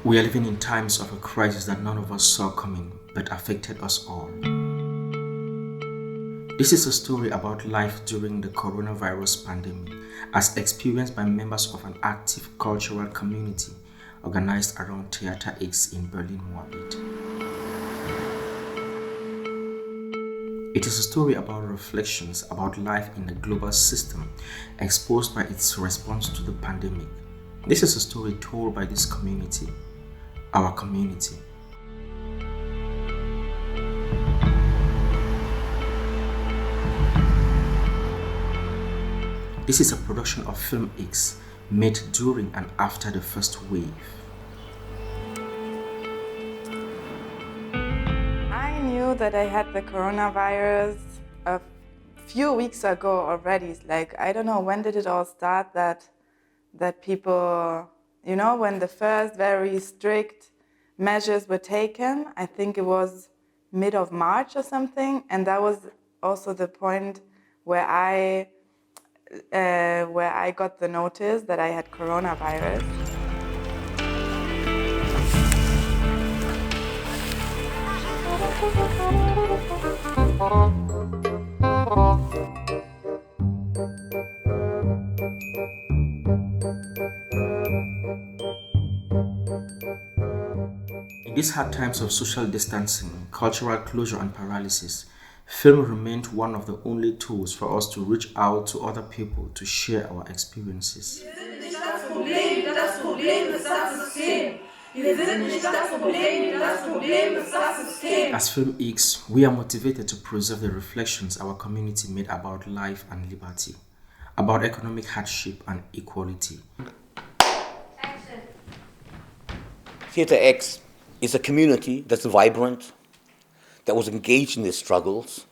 We are living in times of a crisis that none of us saw coming, but affected us all. This is a story about life during the coronavirus pandemic, as experienced by members of an active cultural community organized around Theater X in Berlin, Moabit. It is a story about reflections about life in the global system exposed by its response to the pandemic. This is a story told by this community, our community. This is a production of Film X, made during and after the first wave. I knew that I had the coronavirus a few weeks ago already. Like, I don't know, when did it all start that people, when the first very strict measures were taken. I think it was mid of March or something, and that was also the point where I got the notice that I had coronavirus. In these hard times of social distancing, cultural closure and paralysis, film remained one of the only tools for us to reach out to other people to share our experiences. Wir sind nicht das Problem ist das System. Wir sind nicht das Problem ist das System. As Film X, we are motivated to preserve the reflections our community made about life and liberty, about economic hardship and equality. Theater X is a community that's vibrant, that was engaged in these struggles,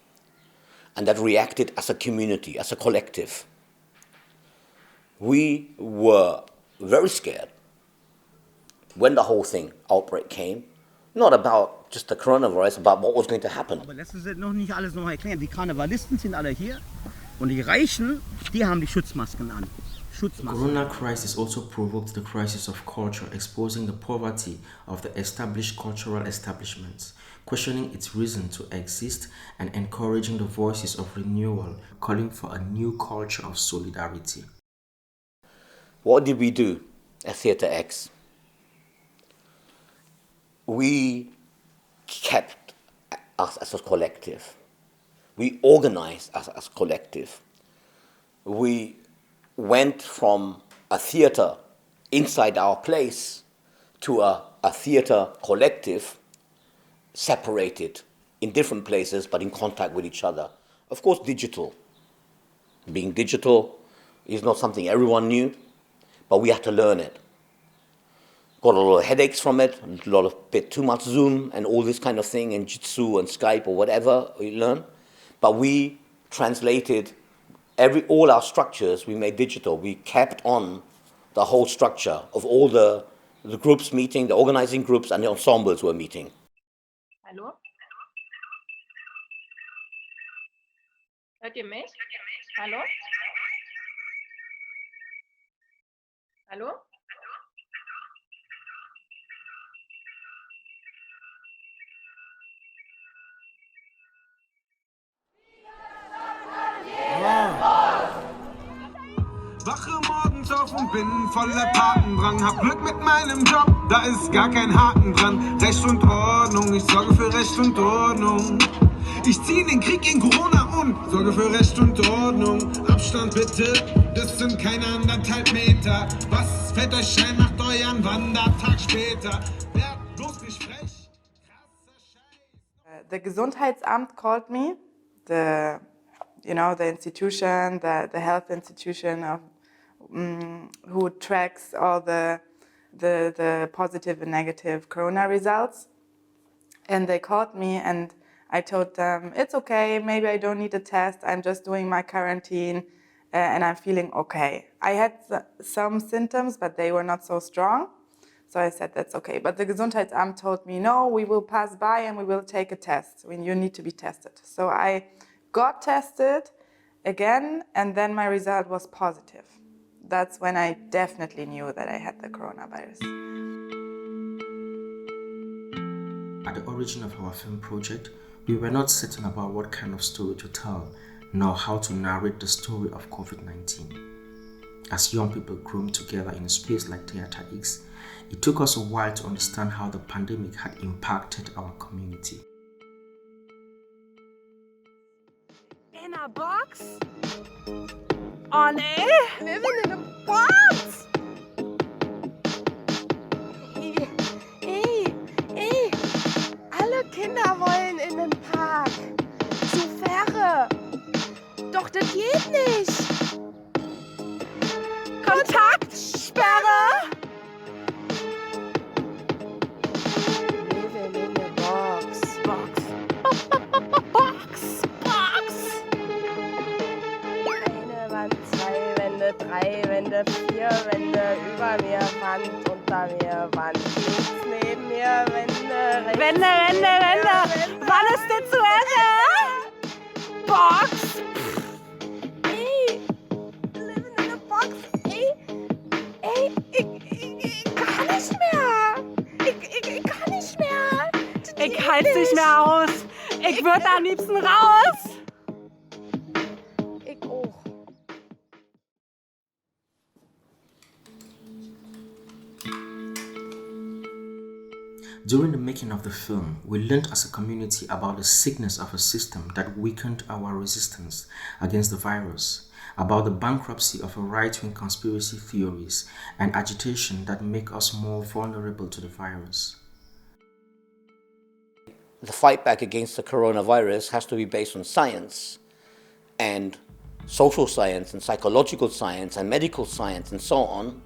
and that reacted as a community, as a collective. We were very scared when the whole outbreak came, not about just the coronavirus, about what was going to happen. Aber lassen Sie noch nicht alles noch erklären. Die Karnevalisten sind alle hier und die Reichen, die haben die Schutzmasken an. The Corona crisis also provoked the crisis of culture, exposing the poverty of the established cultural establishments, questioning its reason to exist, and encouraging the voices of renewal, calling for a new culture of solidarity. What did we do at Theater X? We kept us as a collective. We organized us as a collective. We went from a theater inside our place to a theater collective, separated in different places but in contact with each other. Of course, digital. Being digital is not something everyone knew, but we had to learn it. Got a lot of headaches from it, a bit too much Zoom and all this kind of thing, and Jitsu and Skype or whatever we learn. But we translated all our structures, we made digital. We kept on the whole structure of all the groups meeting, the organizing groups and the ensembles were meeting. Hallo? Hört ihr mich? Hallo? Hallo? Wache morgens auf und bin voller Tatendrang. Hab Glück mit meinem Job, da ist gar kein Haken dran. Recht und Ordnung, ich sorge für Recht und Ordnung. Ich zieh den Krieg in Corona und sorge für Recht und Ordnung. Abstand bitte, das sind keine 1,5 Meter. Was fällt euch ein, macht euren Wandertag später. Werd bloß nicht frech, krasser Scheiß. The Gesundheitsamt called me, the institution, the health institution of, who tracks all the positive and negative corona results. And they called me and I told them, it's okay, maybe I don't need a test, I'm just doing my quarantine and I'm feeling okay. I had some symptoms, but they were not so strong. So I said, that's okay. But the Gesundheitsamt told me, no, we will pass by and we will take a test. You need to be tested. So I got tested again, and then my result was positive. That's when I definitely knew that I had the coronavirus. At the origin of our film project, we were not certain about what kind of story to tell, nor how to narrate the story of COVID-19. As young people groomed together in a space like Theatre X, it took us a while to understand how the pandemic had impacted our community. In a box? Oh nee! Living in a box! Alle Kinder wollen in den Park. Zu Fähre. Doch das geht nicht. Kontaktsperre! Living in a box. Box. Eine Wand, zwei Wände, drei Wände, vier Wände, über mir Wand, unter mir Wand, links neben mir Wände, rechts Wände. Wann ist denn zu Ende? Box. Ey, living in a box. Ich kann nicht mehr. Ich kann nicht mehr. Ich halte nicht mehr aus. Ich würde am liebsten raus. Ich auch. During the making of the film, we learned as a community about the sickness of a system that weakened our resistance against the virus, about the bankruptcy of a right-wing conspiracy theories and agitation that make us more vulnerable to the virus. The fight back against the coronavirus has to be based on science and social science and psychological science and medical science and so on.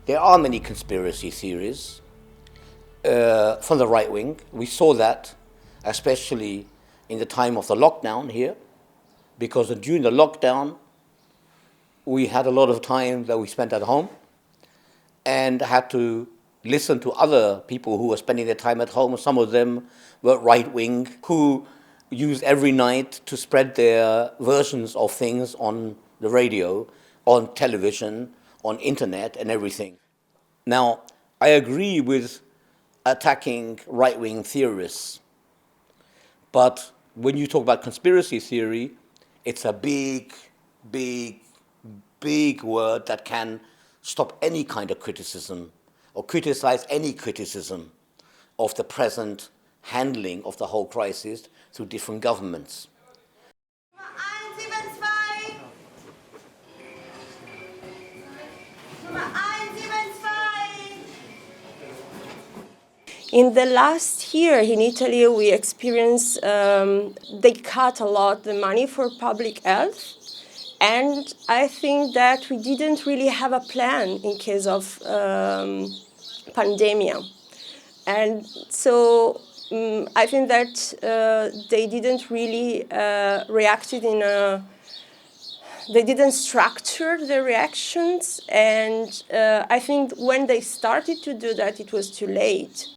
There are many conspiracy theories from the right wing. We saw that especially in the time of the lockdown here, because during the lockdown we had a lot of time that we spent at home and had to listen to other people who were spending their time at home. Some of them were right-wing, who used every night to spread their versions of things on the radio, on television, on internet and everything. Now, I agree with attacking right-wing theorists, but when you talk about conspiracy theory, it's a big word that can stop any kind of criticism or criticize any criticism of the present handling of the whole crisis through different governments. In the last year in Italy, we experienced, they cut a lot the money for public health. And I think that we didn't really have a plan in case of pandemia. And so I think that they didn't really reacted in a, they didn't structure the reactions. And I think when they started to do that, it was too late.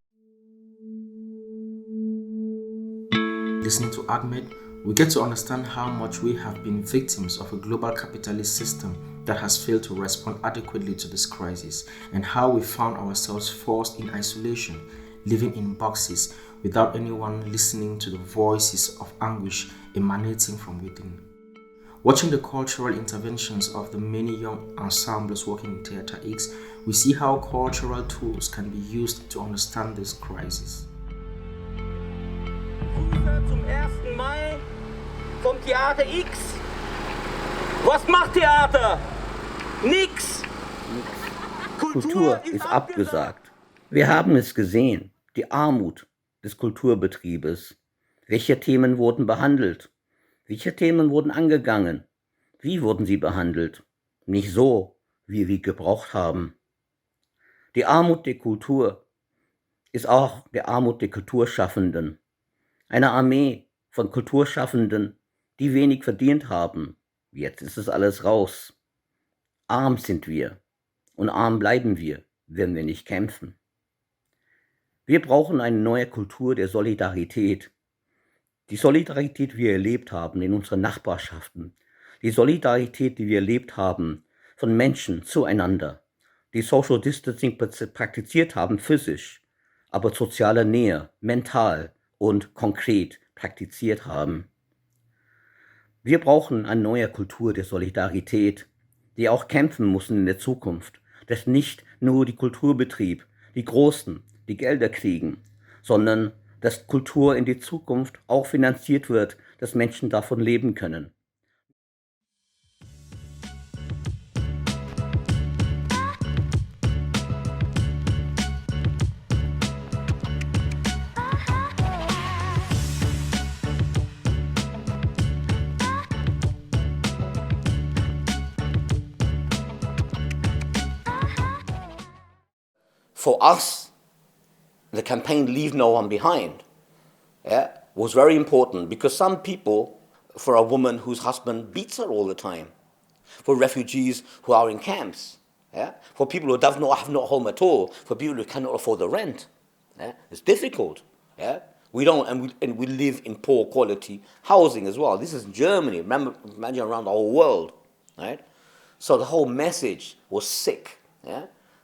Listening to Ahmed, we get to understand how much we have been victims of a global capitalist system that has failed to respond adequately to this crisis, and how we found ourselves forced in isolation, living in boxes without anyone listening to the voices of anguish emanating from within. Watching the cultural interventions of the many young ensembles working in Theatre X, we see how cultural tools can be used to understand this crisis. Zum 1. Mai vom Theater X. Was macht Theater? Nix. Kultur ist abgesagt. Wir haben es gesehen, die Armut des Kulturbetriebes. Welche Themen wurden behandelt? Welche Themen wurden angegangen? Wie wurden sie behandelt? Nicht so, wie wir gebraucht haben. Die Armut der Kultur ist auch die Armut der Kulturschaffenden. Eine Armee von Kulturschaffenden, die wenig verdient haben. Jetzt ist es alles raus. Arm sind wir und arm bleiben wir, wenn wir nicht kämpfen. Wir brauchen eine neue Kultur der Solidarität. Die Solidarität, die wir erlebt haben in unseren Nachbarschaften. Die Solidarität, die wir erlebt haben von Menschen zueinander. Die Social Distancing praktiziert haben physisch, aber soziale Nähe mental und konkret praktiziert haben. Wir brauchen eine neue Kultur der Solidarität, die auch kämpfen müssen in der Zukunft, dass nicht nur die Kulturbetrieb, die Großen, die Gelder kriegen, sondern dass Kultur in die Zukunft auch finanziert wird, dass Menschen davon leben können. For us, the campaign Leave No One Behind was very important because some people, for a woman whose husband beats her all the time, for refugees who are in camps, for people who have no home at all, for people who cannot afford the rent, it's difficult. We don't, and we live in poor quality housing as well. This is Germany. Remember, imagine around the whole world, right? So the whole message was sick.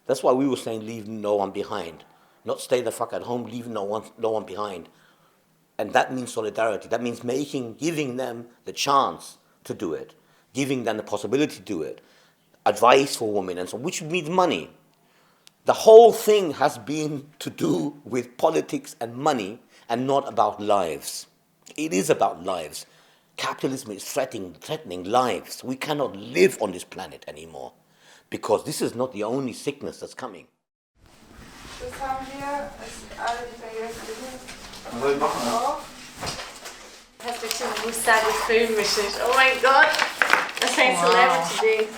That's why we were saying leave no one behind. Not stay the fuck at home, leave no one behind. And that means solidarity. That means giving them the chance to do it, giving them the possibility to do it, advice for women and so, which means money. The whole thing has been to do with politics and money and not about lives. It is about lives. Capitalism is threatening lives. We cannot live on this planet anymore. Because this is not the only sickness that's coming. Das haben wir, alle die vergessen. Was soll ich machen? Perspektive, wo ich sage, filmischer. Oh mein Gott, das fängst du lernen zu sehen.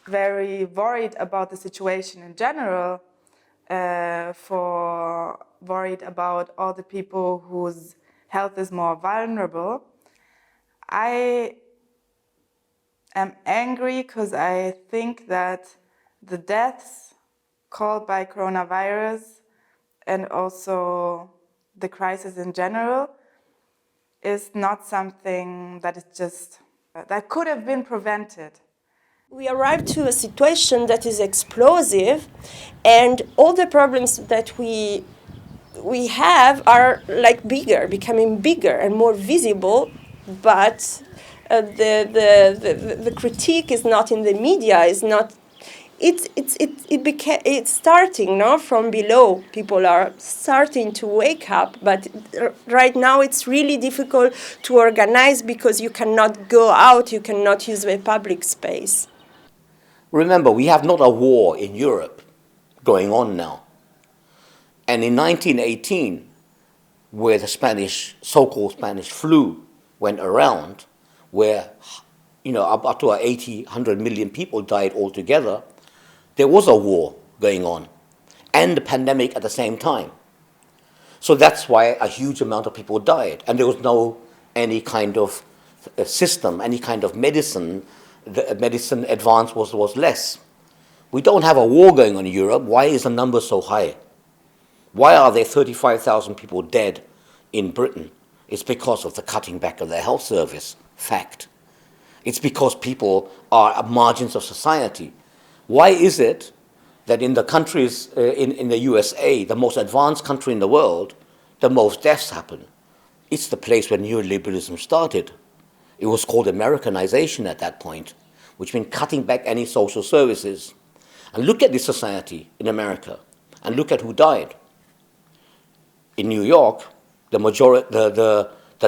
Very worried about the situation in general, worried about all the people whose health is more vulnerable. I am angry because I think that the deaths caused by coronavirus and also the crisis in general is not something that that could have been prevented. We arrived to a situation that is explosive, and all the problems that we have are like becoming bigger and more visible, but the critique is not in the media. It's starting from below. People are starting to wake up, but right now it's really difficult to organize because you cannot go out, you cannot use the public space. Remember, we have not a war in Europe going on now. And in 1918, where the so-called Spanish flu went around, where up to 100 million people died altogether, there was a war going on and the pandemic at the same time. So that's why a huge amount of people died, and there was any kind of system, any kind of medicine. The medicine advance was less. We don't have a war going on in Europe. Why is the number so high? Why are there 35,000 people dead in Britain? It's because of the cutting back of the health service. Fact. It's because people are at margins of society. Why is it that in the countries, in the USA, the most advanced country in the world, the most deaths happen? It's the place where neoliberalism started. It was called Americanization at that point, which meant cutting back any social services. And look at this society in America, and look at who died. In New York, the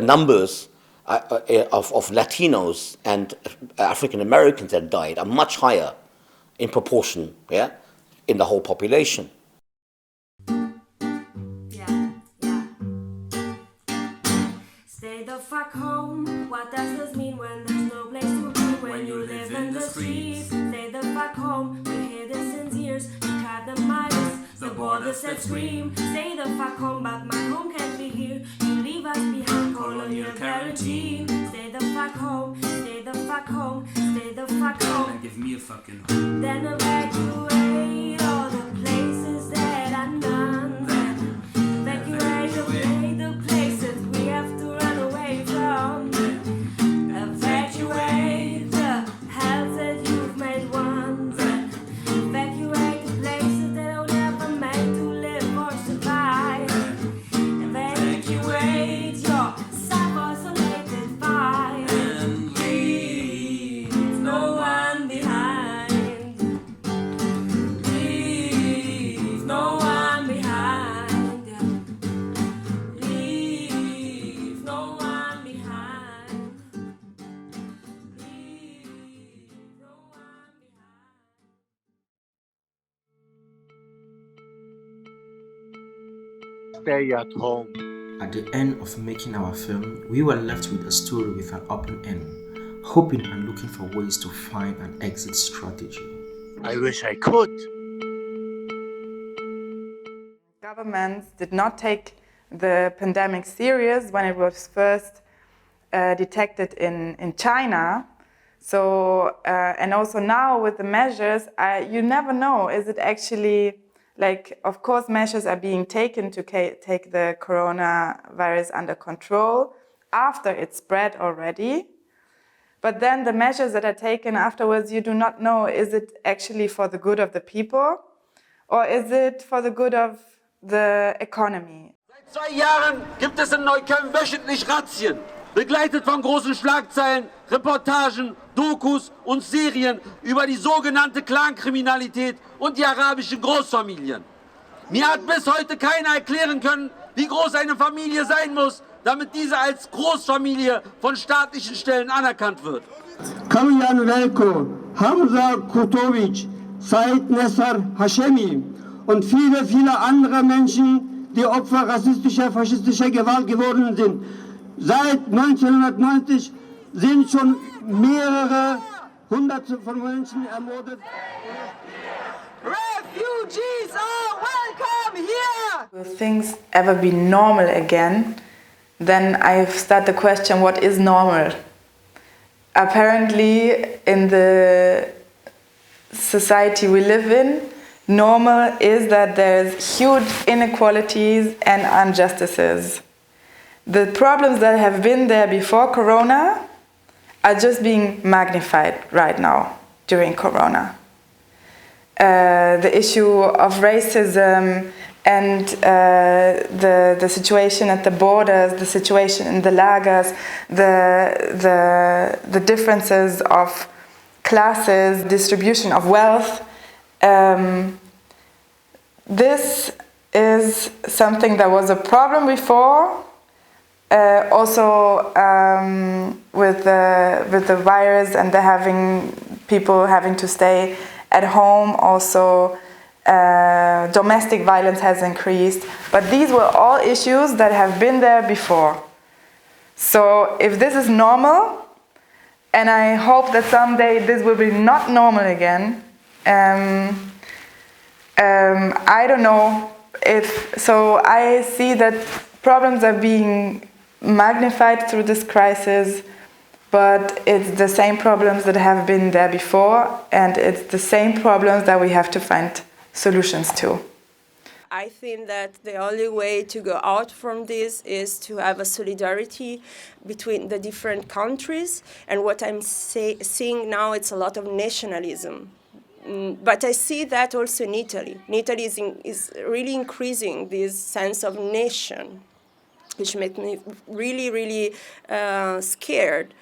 numbers of Latinos and African Americans that died are much higher in proportion, in the whole population. Stay the fuck home. What does this mean when there's no place to be? When you live in the streets. Stay the fuck home. We hear this in years. You cut the miles, the borders that scream. Stay the fuck home, but my home can't be here. You leave us behind, colonial quarantine. Stay the fuck home. Stay the fuck home. Stay the fuck home. And give me a fucking home. Then evacuate all the places that are none. Evacuate the places we have to run away from. Evacuate the hells that you've made once. Evacuate the places that are never meant to live or survive. afraid you're self-isolated by and leave no one behind. Leave no one behind. Leave no one behind. Leave no one behind. Stay at home. At the end of making our film, we were left with a story with an open end, hoping and looking for ways to find an exit strategy. I wish I could. Governments did not take the pandemic serious when it was first detected in China. So, and also now with the measures, you never know, is it actually, like, of course measures are being taken to take the coronavirus under control after it spread already. But then the measures that are taken afterwards, you do not know, is it actually for the good of the people or is it for the good of the economy? Seit 2 Jahren gibt es in Neukölln wöchentlich Razzien, begleitet von großen Schlagzeilen, Reportagen, Dokus und Serien über die sogenannte Clankriminalität und die arabischen Großfamilien. Mir hat bis heute keiner erklären können, wie groß eine Familie sein muss, damit diese als Großfamilie von staatlichen Stellen anerkannt wird. Kamyan Velko, Hamza Kutovic, Said Nessar Hashemi und viele, viele andere Menschen, die Opfer rassistischer, faschistischer Gewalt geworden sind. Seit 1990 sind schon mehrere Hunderte von Menschen ermordet. Refugees are welcome here! Will things ever be normal again? Then I start the question, what is normal? Apparently, in the society we live in, normal is that there's huge inequalities and injustices. The problems that have been there before Corona are just being magnified right now during Corona. The issue of racism and the situation at the borders, the situation in the lagers, the differences of classes, distribution of wealth. This is something that was a problem before. Also with the virus and people having to stay at home, also domestic violence has increased. But these were all issues that have been there before. So if this is normal, and I hope that someday this will be not normal again, I don't know if, so I see that problems are being magnified through this crisis, but it's the same problems that have been there before, and it's the same problems that we have to find solutions to. I think that the only way to go out from this is to have a solidarity between the different countries, and what I'm seeing now, it's a lot of nationalism. But I see that also in Italy. Italy is really increasing this sense of nation, which makes me really, really scared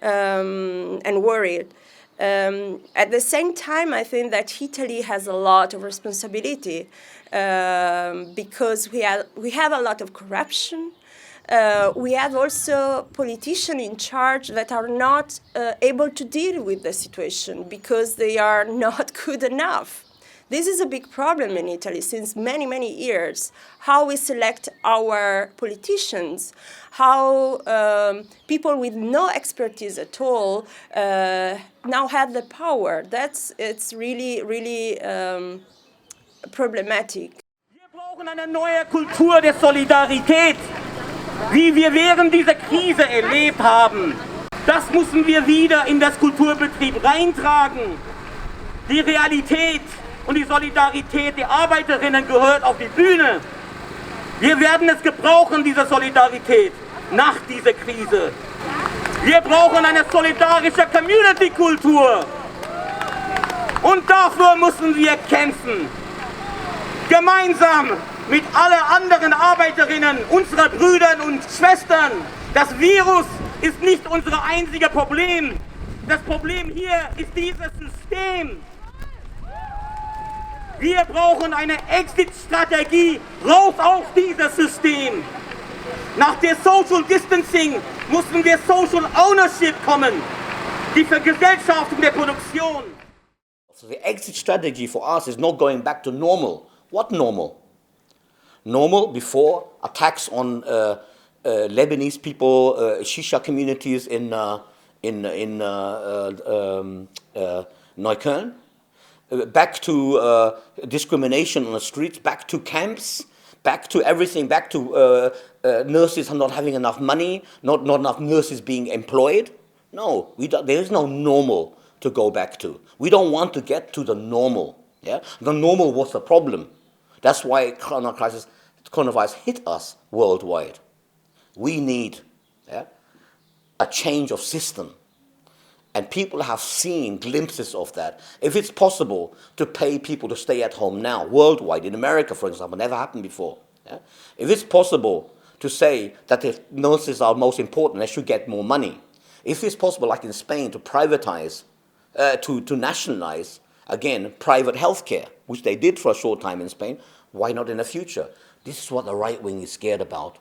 and worried. At the same time, I think that Italy has a lot of responsibility because we have a lot of corruption. We have also politicians in charge that are not able to deal with the situation because they are not good enough. This is a big problem in Italy since many, many years. How we select our politicians, how people with no expertise at all now have the power. It's really, really problematic. Wir brauchen eine neue Kultur der Solidarität, wie wir während dieser Krise erlebt haben. Das müssen wir wieder in das Kulturbetrieb reintragen. Die Realität und die Solidarität der Arbeiterinnen gehört auf die Bühne. Wir werden es gebrauchen, diese Solidarität, nach dieser Krise. Wir brauchen eine solidarische Community-Kultur. Und dafür müssen wir kämpfen. Gemeinsam mit allen anderen Arbeiterinnen, unseren Brüdern und Schwestern. Das Virus ist nicht unser einziges Problem. Das Problem hier ist dieses System. Wir brauchen eine Exit-Strategie raus aus diesem System. Nach der Social Distancing mussten wir Social Ownership kommen, die Vergesellschaftung der Produktion. So the exit strategy for us is not going back to normal. What normal? Normal before attacks on Lebanese people, Shisha communities in Neukölln, back to discrimination on the streets, back to camps, back to everything, back to nurses not having enough money, not enough nurses being employed. No, there is no normal to go back to. We don't want to get to the normal. Yeah? The normal was the problem. That's why coronavirus hit us worldwide. We need a change of system. And people have seen glimpses of that. If it's possible to pay people to stay at home now, worldwide, in America, for example, never happened before. Yeah? If it's possible to say that if nurses are most important, they should get more money. If it's possible, like in Spain, to privatize, to nationalize, again, private healthcare, which they did for a short time in Spain, why not in the future? This is what the right wing is scared about.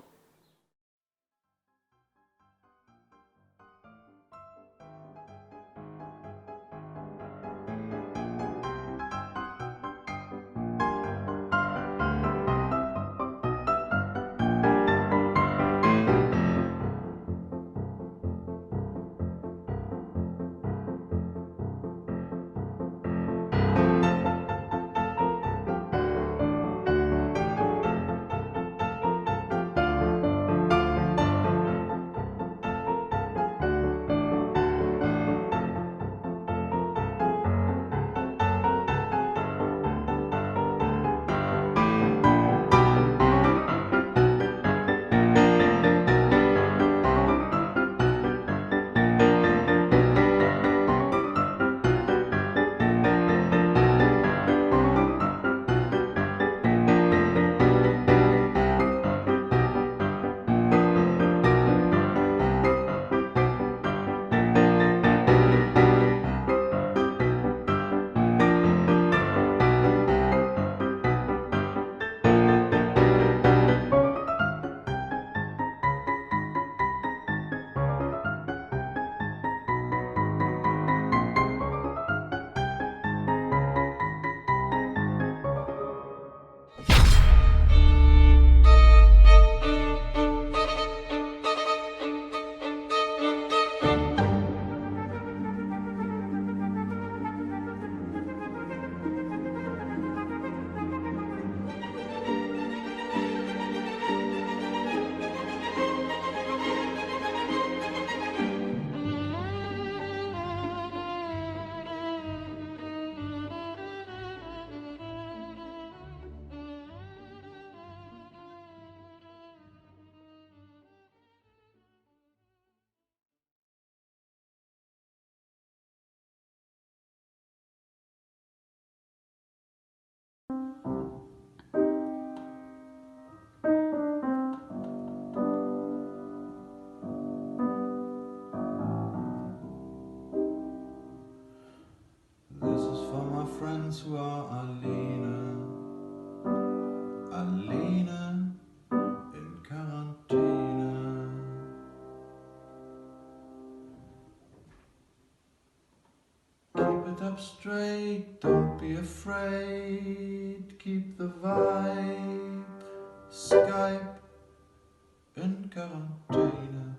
Friends who are alleine in Quarantäne. Keep it up straight, don't be afraid, keep the vibe, Skype in Quarantäne.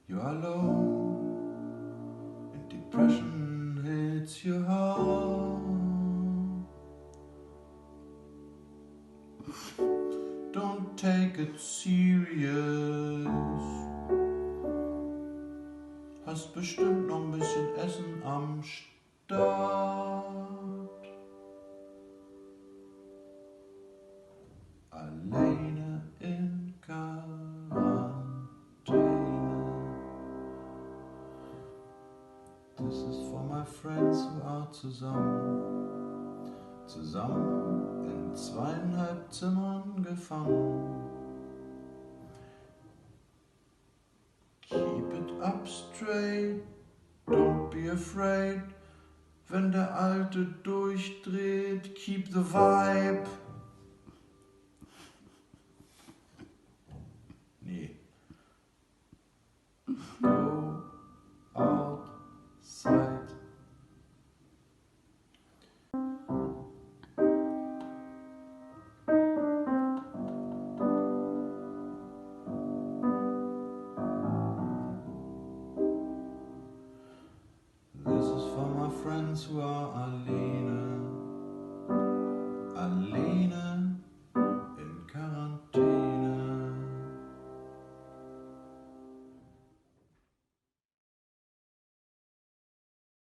You're alone, and depression hits your heart. Don't take it serious. Hast bestimmt noch ein bisschen Essen am Start. Alleine in Quarantäne. This is for my friends who are zusammen, zusammen in 2,5 Zimmern gefangen. Keep it up straight, don't be afraid, wenn der Alte durchdreht, keep the vibe.